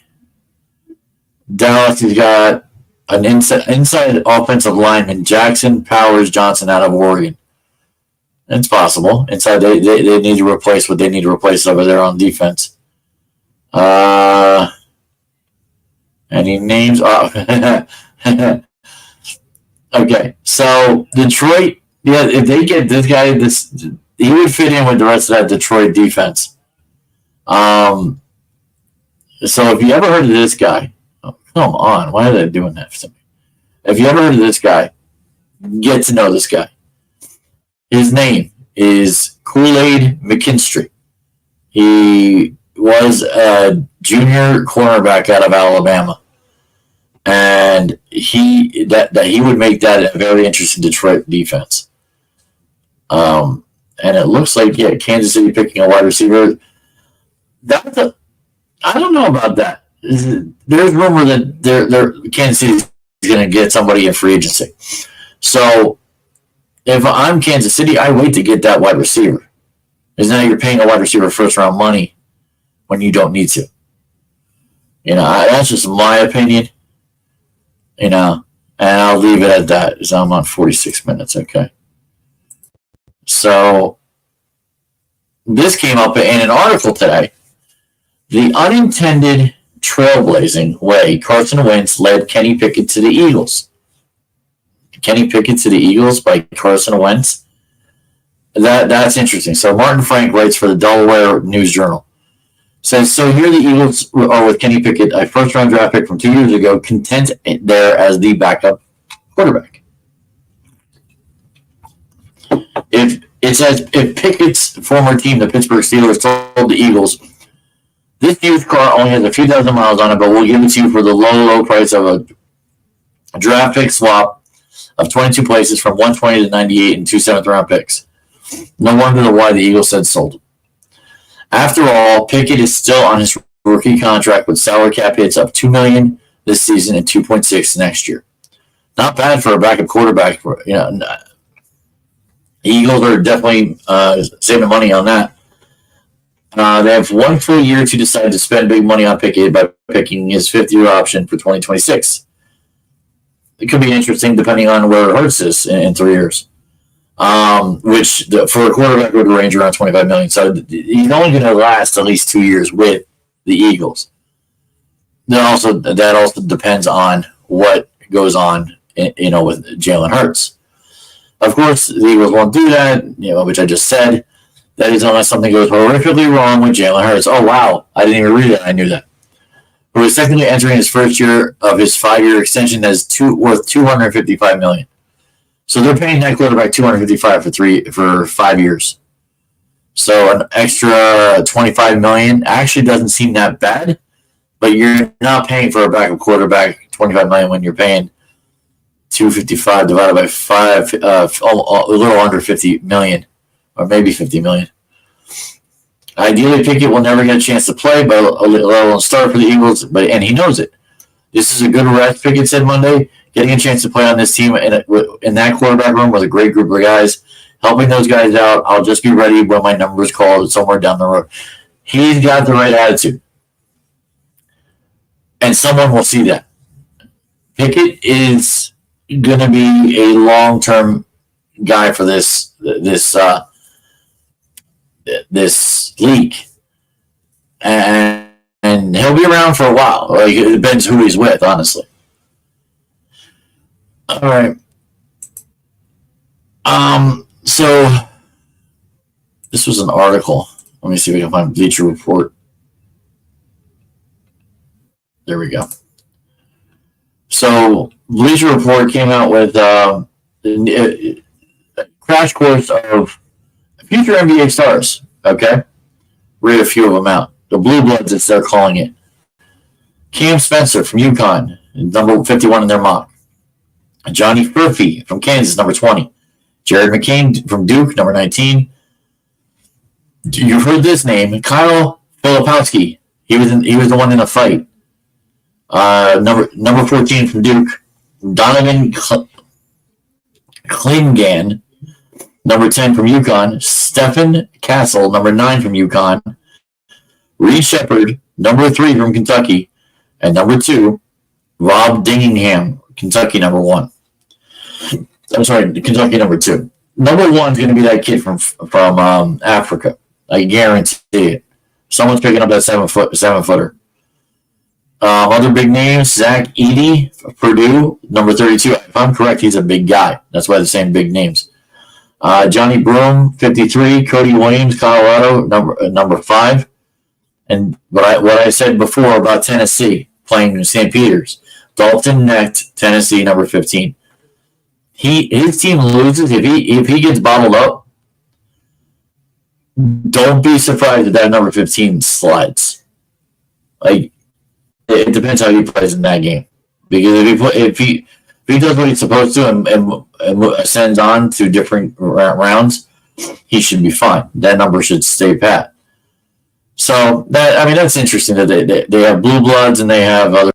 Speaker 1: Dallas, he's got an inside offensive lineman, Jackson Powers Johnson out of Oregon. It's possible. Inside, they need to replace what they need to replace over there on defense. Any names? Okay, so Detroit, if they get this guy, he would fit in with the rest of that Detroit defense. So if you ever heard of this guy, oh, come on, why are they doing that to me? If you ever heard of this guy, get to know this guy. His name is Kool-Aid McKinstry. He was a junior cornerback out of Alabama. And he would make that a very interesting Detroit defense. And it looks like, Kansas City picking a wide receiver. I don't know about that. There's rumor that Kansas City is going to get somebody in free agency. So if I'm Kansas City, I wait to get that wide receiver. Because now you're paying a wide receiver first round money when you don't need to. That's just my opinion. And I'll leave it at that, as I'm on 46 minutes, okay? So, this came up in an article today. The unintended trailblazing way Carson Wentz led Kenny Pickett to the Eagles. Kenny Pickett to the Eagles by Carson Wentz. That's interesting. So, Martin Frank writes for the Delaware News Journal. Says, so here the Eagles are with Kenny Pickett, a first-round draft pick from 2 years ago, content there as the backup quarterback. If Pickett's former team, the Pittsburgh Steelers, told the Eagles, this used car only has a few thousand miles on it, but we'll give it to you for the low price of a draft pick swap of 22 places from 120 to 98 and 2 seventh-round picks. No wonder why the Eagles said sold. After all, Pickett is still on his rookie contract with salary cap hits up $2 million this season and $2.6 next year. Not bad for a backup quarterback. The Eagles are definitely saving money on that. They have 1 full year to decide to spend big money on Pickett by picking his 5th-year option for 2026. It could be interesting depending on where Hurts is in 3 years. Which for a quarterback would range around $25 million. So he's only going to last at least 2 years with the Eagles. That also depends on what goes on, with Jalen Hurts. Of course, the Eagles won't do that, which I just said. That is unless something goes horrifically wrong with Jalen Hurts. Oh, wow. I didn't even read it. I knew that. Who is technically entering his first year of his 5-year extension worth $255 million. So they're paying that quarterback $255 for 5 years. So an extra $25 million actually doesn't seem that bad, but you're not paying for a backup quarterback $25 million when you're paying $255 divided by 5, a little under $50 million, or maybe $50 million. Ideally, Pickett will never get a chance to play, but will start for the Eagles, and he knows it. This is a good rest, Pickett said Monday. Getting a chance to play on this team in that quarterback room with a great group of guys, helping those guys out. I'll just be ready when my number is called somewhere down the road. He's got the right attitude. And someone will see that. Pickett is going to be a long-term guy for this league. And he'll be around for a while. It depends who he's with, honestly. All right. So this was an article. Let me see if we can find Bleacher Report. There we go. So Bleacher Report came out with a crash course of future NBA stars. Okay, read a few of them out. The Blue Bloods, as they're calling it. Cam Spencer from UConn, number 51 in their mock. Johnny Furphy from Kansas, number 20. Jared McCain from Duke, number 19. You've heard this name, Kyle Filipowski. He was the one in the fight. Number 14 from Duke, Donovan Klingan, number 10 from UConn. Stephen Castle, number 9 from UConn. Reed Shepard, number 3 from Kentucky, and number 2, Rob Dingingham, Kentucky, number 1. I'm sorry, Kentucky, number 2. Number 1 is going to be that kid from Africa. I guarantee it. Someone's picking up that 7-footer. Other big names: Zach Edey, Purdue, number 32. If I'm correct, he's a big guy. That's why they're saying big names. Johnny Broom, 53. Cody Williams, Colorado, number 5. And what I said before about Tennessee playing St. Peter's, Dalton necked Tennessee number 15. His team loses if he gets bottled up. Don't be surprised if that number 15 slides. Like it depends how he plays in that game, because if he does what he's supposed to and ascends on through different rounds, he should be fine. That number should stay pat. So that's interesting that they have blue bloods and they have other.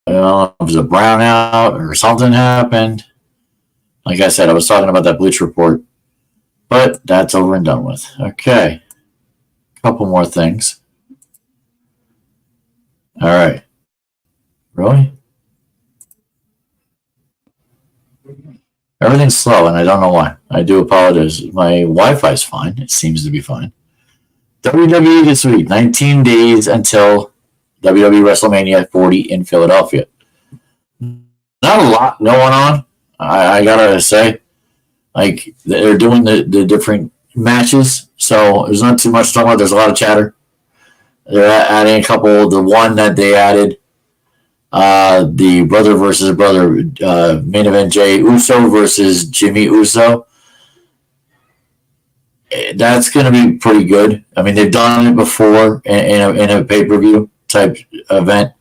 Speaker 1: I don't know if it was a brownout or something happened. Like I said, I was talking about that Bleach report, but that's over and done with. Okay, couple more things. All right, really? Everything's slow, and I don't know why. I do apologize. My Wi-Fi is fine. It seems to be fine. WWE this week, 19 days until WWE WrestleMania 40 in Philadelphia. Not a lot going on, I gotta say. Like, they're doing the different matches, so there's not too much to talk about. There's a lot of chatter. They're adding a couple. The one that they added, the brother versus brother main event, Jey Uso versus Jimmy Uso. That's going to be pretty good. I mean, they've done it before in a pay-per-view type event.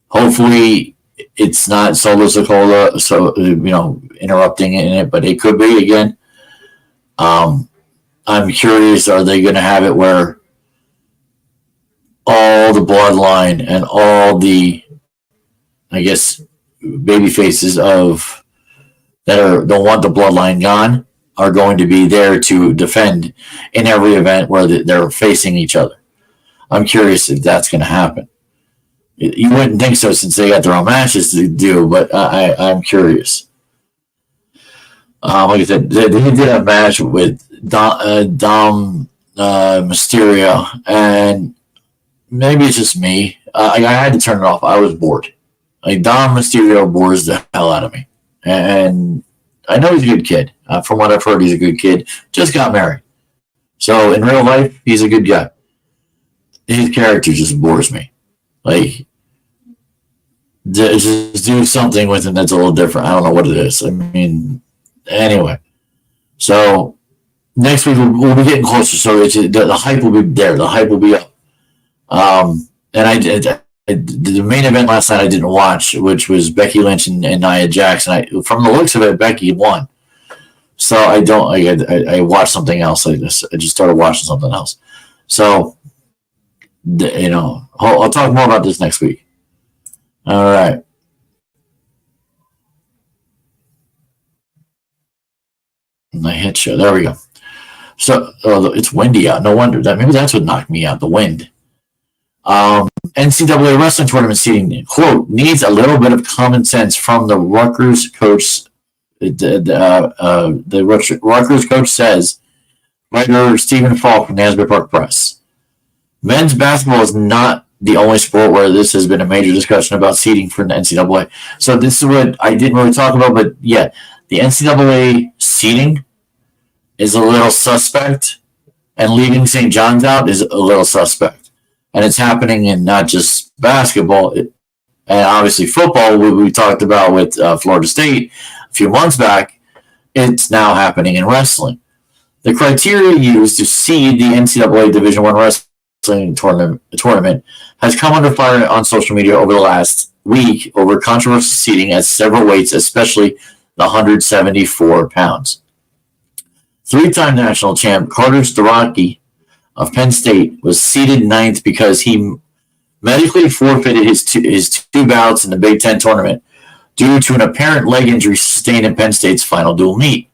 Speaker 1: Hopefully, it's not Solo Sikoa, so interrupting in it, but it could be again. I'm curious, are they going to have it where all the bloodline and all the, I guess, baby faces of that don't want the bloodline gone are going to be there to defend in every event where they're facing each other? I'm curious if that's going to happen. You wouldn't think so since they got their own matches to do, but I'm curious. Like I said, they did a match with Dom Mysterio, and maybe it's just me. I had to turn it off. I was bored. Like Dom Mysterio bores the hell out of me, and I know he's a good kid. From what I've heard, he's a good kid. Just got married, so in real life, he's a good guy. His character just bores me. Like, just do something with him that's a little different. I don't know what it is. I mean, anyway. So next week we'll be getting closer. So the hype will be there. The hype will be up. And I did the main event last night. I didn't watch, which was Becky Lynch and Nia Jax. And from the looks of it, Becky won. So I watched something else. I just started watching something else. So I'll talk more about this next week. All right. My hit show. There we go. So it's windy out. No wonder maybe that's what knocked me out. The wind. NCAA wrestling tournament seating, quote, needs a little bit of common sense from the Rutgers coach. The Rutgers coach says, writer Stephen Falk from the Asbury Park Press. Men's basketball is not the only sport where this has been a major discussion about seating for the NCAA. So this is what I didn't really talk about, but yeah, the NCAA seating is a little suspect, and leaving St. John's out is a little suspect. And it's happening in not just basketball, and obviously football, we talked about with Florida State a few months back. It's now happening in wrestling. The criteria used to seed the NCAA Division I wrestling tournament has come under fire on social media over the last week over controversial seeding at several weights, especially the 174 pounds. Three-time national champ Carter Starocki of Penn State was seeded ninth because he medically forfeited his two bouts in the Big Ten tournament due to an apparent leg injury sustained in Penn State's final dual meet.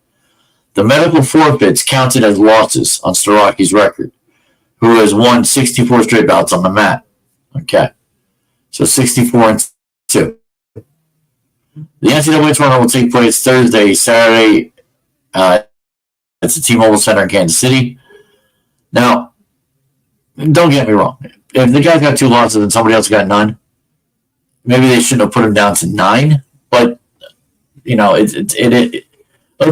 Speaker 1: The medical forfeits counted as losses on Starocki's record, who has won 64 straight bouts on the mat. Okay, so 64-2. The NCAA tournament will take place Thursday, Saturday. It's the T-Mobile Center in Kansas City. Now, don't get me wrong. If the guy's got two losses and somebody else got none, maybe they shouldn't have put him down to 9. But let's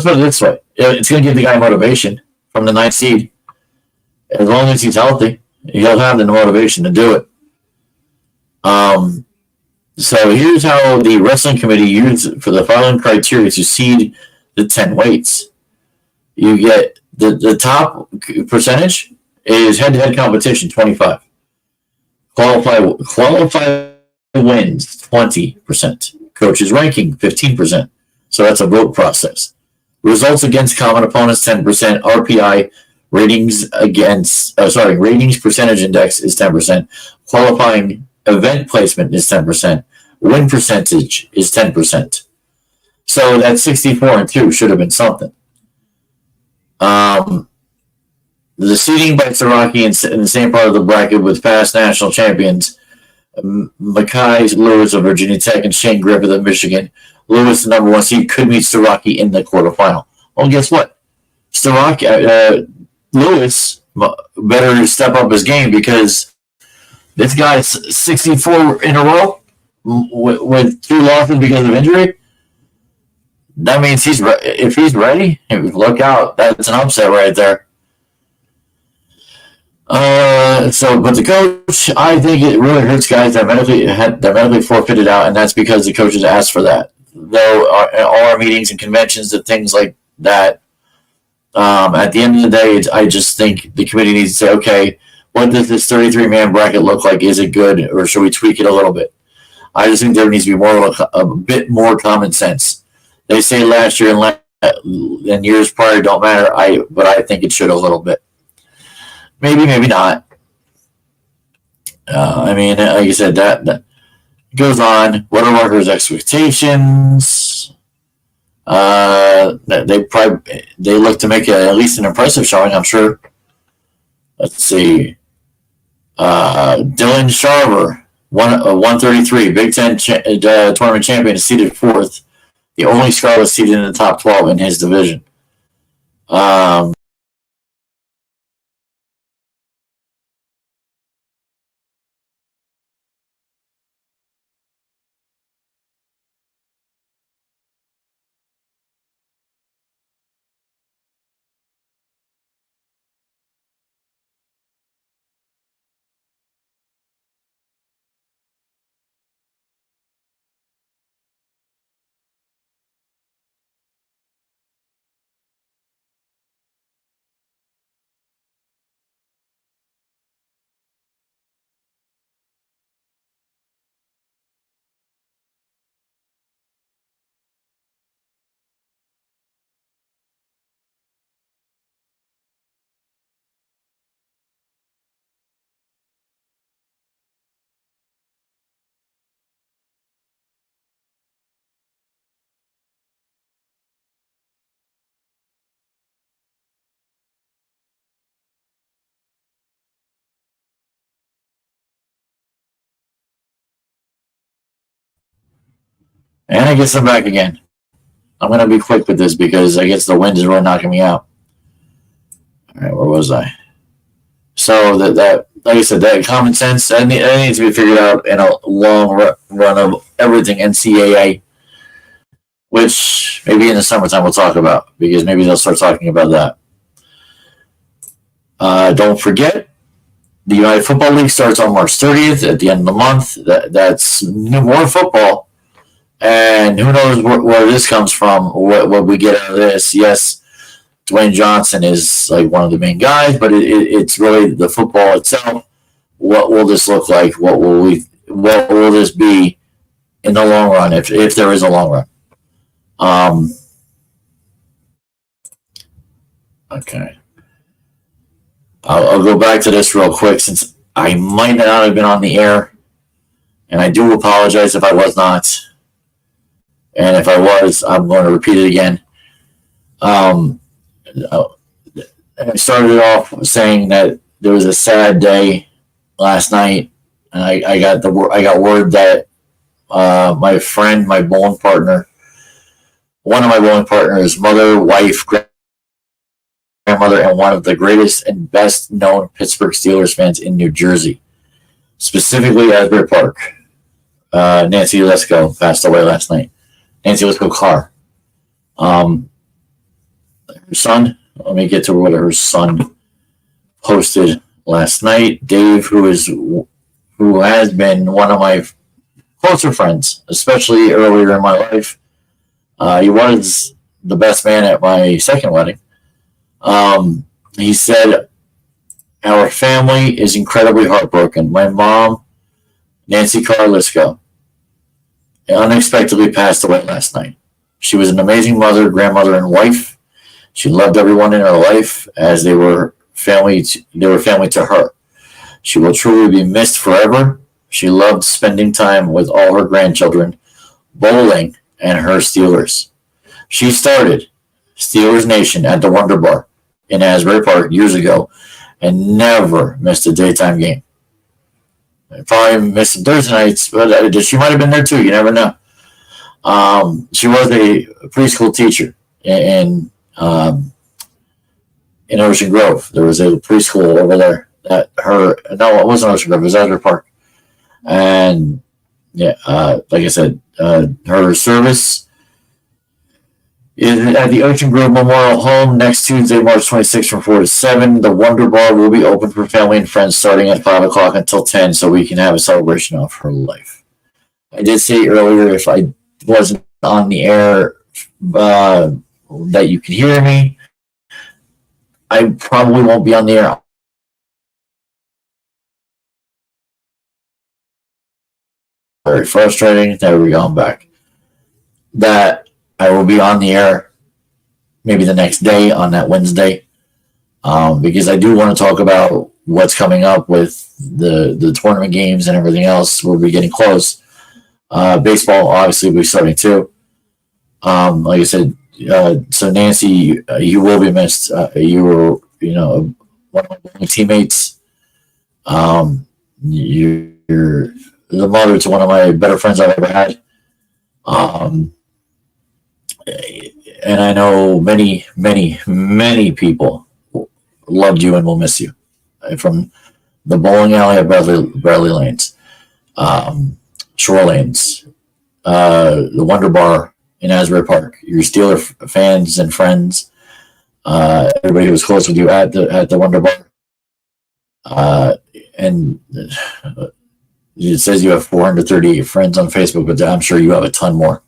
Speaker 1: put it this way: it's going to give the guy motivation from the 9th seed. As long as he's healthy, he'll have the motivation to do it. So here's how the wrestling committee used for the following criteria to seed the 10 weights. You get the top percentage is head-to-head competition, 25. Qualify wins, 20%. Coaches ranking, 15%. So that's a vote process. Results against common opponents, 10%. RPI ratings percentage index is 10%. Qualifying event placement is 10%. Win percentage is 10%. So that 64-2 should have been something. The seeding by Starocki in the same part of the bracket with past national champions Makai Lewis of Virginia Tech and Shane Griffith of Michigan. Lewis, the number 1 seed, could meet Starocki in the quarterfinal. Well, guess what? Lewis better step up his game because this guy's 64 in a row with 2 losses because of injury. That means if he's ready, look out. That's an upset right there. But the coach, I think it really hurts guys that medically forfeited out, and that's because the coaches asked for that. Though all our meetings and conventions and things like that, at the end of the day, I just think the committee needs to say, okay, what does this 33-man bracket look like? Is it good, or should we tweak it a little bit? I just think there needs to be a bit more common sense. They say last year and years prior don't matter, but I think it should a little bit. Maybe not. Like I said, that goes on. What are Rutgers' expectations? They look to make at least an impressive showing, I'm sure. Let's see. Dylan Sharver, 133, Big Ten tournament champion, is seeded 4th. The only Scarlet seeded in the top 12 in his division. And I guess I'm back again. I'm going to be quick with this because I guess the wind is really knocking me out. All right, where was I? So that like I said, that common sense that needs to be figured out in a long run of everything NCAA, which maybe in the summertime we'll talk about because maybe they'll start talking about that. Don't forget, the United Football League starts on March 30th at the end of the month. That's more football. And who knows where this comes from, what we get out of this. Yes, Dwayne Johnson is like one of the main guys, but it's really the football itself. What will this look like? What will this be in the long run, if there is a long run? Okay. I'll go back to this real quick since I might not have been on the air, and I do apologize if I was not. And if I was, I'm going to repeat it again. I started off saying that there was a sad day last night, and I got word that my friend, my bowling partner, one of my bowling partners' mother, wife, grandmother, and one of the greatest and best known Pittsburgh Steelers fans in New Jersey, specifically Asbury Park, Nancy Lesko, passed away last night. Nancy Lesko Carr. Her son, let me get to what her son posted last night. Dave, who has been one of my closer friends, especially earlier in my life. He was the best man at my second wedding. He said, our family is incredibly heartbroken. My mom, Nancy Carlisco, unexpectedly passed away last night. She was an amazing mother, grandmother, and wife. She loved everyone in her life as they were family to her. She will truly be missed forever. She loved spending time with all her grandchildren, bowling, and her Steelers. She started Steelers Nation at the Wonder Bar in Asbury Park years ago and never missed a daytime game. Probably missed Thursday nights, but she might have been there too. You never know. She was a preschool teacher in Ocean Grove. There was a preschool over there that it wasn't Ocean Grove, it was Asbury Park. And yeah, like I said, her service is at the Ocean Grove Memorial Home next Tuesday, March 26th from 4 to 7. The Wonder Bar will be open for family and friends starting at 5 o'clock until 10 so we can have a celebration of her life. I did say earlier if I wasn't on the air that you could hear me. I probably won't be on the air. Very frustrating. There we go. I'm back. That I will be on the air maybe the next day on that Wednesday because I do want to talk about what's coming up with the tournament games and everything else. We'll be getting close. Baseball obviously will be starting too. Like I said, so Nancy, you will be missed. You were, one of my teammates. You're the mother to one of my better friends I've ever had. And I know many, many, many people loved you and will miss you. From the bowling alley at Bradley Lanes, Shore Lanes, the Wonder Bar in Asbury Park, your Steeler fans and friends, everybody who was close with you at the Wonder Bar. And it says you have 438 friends on Facebook, but I'm sure you have a ton more.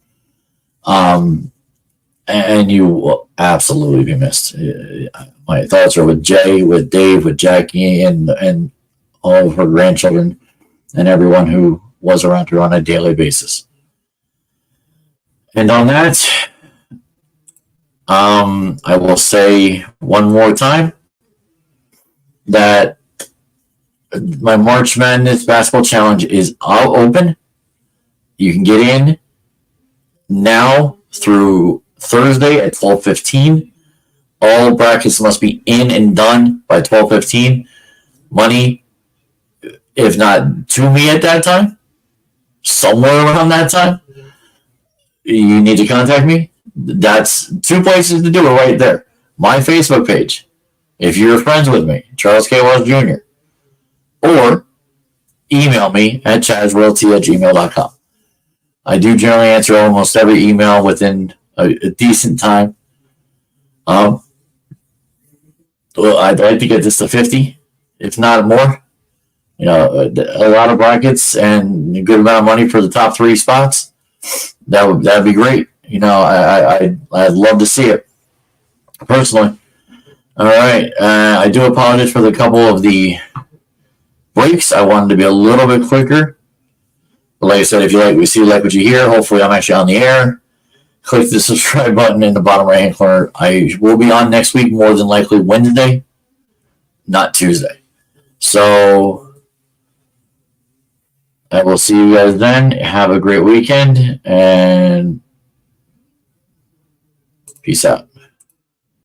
Speaker 1: And you will absolutely be missed. My thoughts are with Jay, with Dave, with Jackie, and all of her grandchildren, and everyone who was around her on a daily basis. And on that, I will say one more time that my March Madness Basketball Challenge is all open. You can get in now through Thursday at 12:15. All brackets must be in and done by 12:15. Money, if not to me at that time, somewhere around that time, you need to contact me. That's 2 places to do it right there. My Facebook page, if you're friends with me, Charles K. Wells Jr., or email me at chazzrealty@gmail.com. I do generally answer almost every email within a decent time. Well, I'd like to get this to 50, if not more. A lot of brackets and a good amount of money for the top 3 spots. That'd be great. I'd love to see it personally. All right. I do apologize for the couple of the breaks. I wanted to be a little bit quicker. But like I said, if you like what you hear, hopefully I'm actually on the air. Click the subscribe button in the bottom right-hand corner. I will be on next week, more than likely Wednesday, not Tuesday. So I will see you guys then. Have a great weekend, and peace out.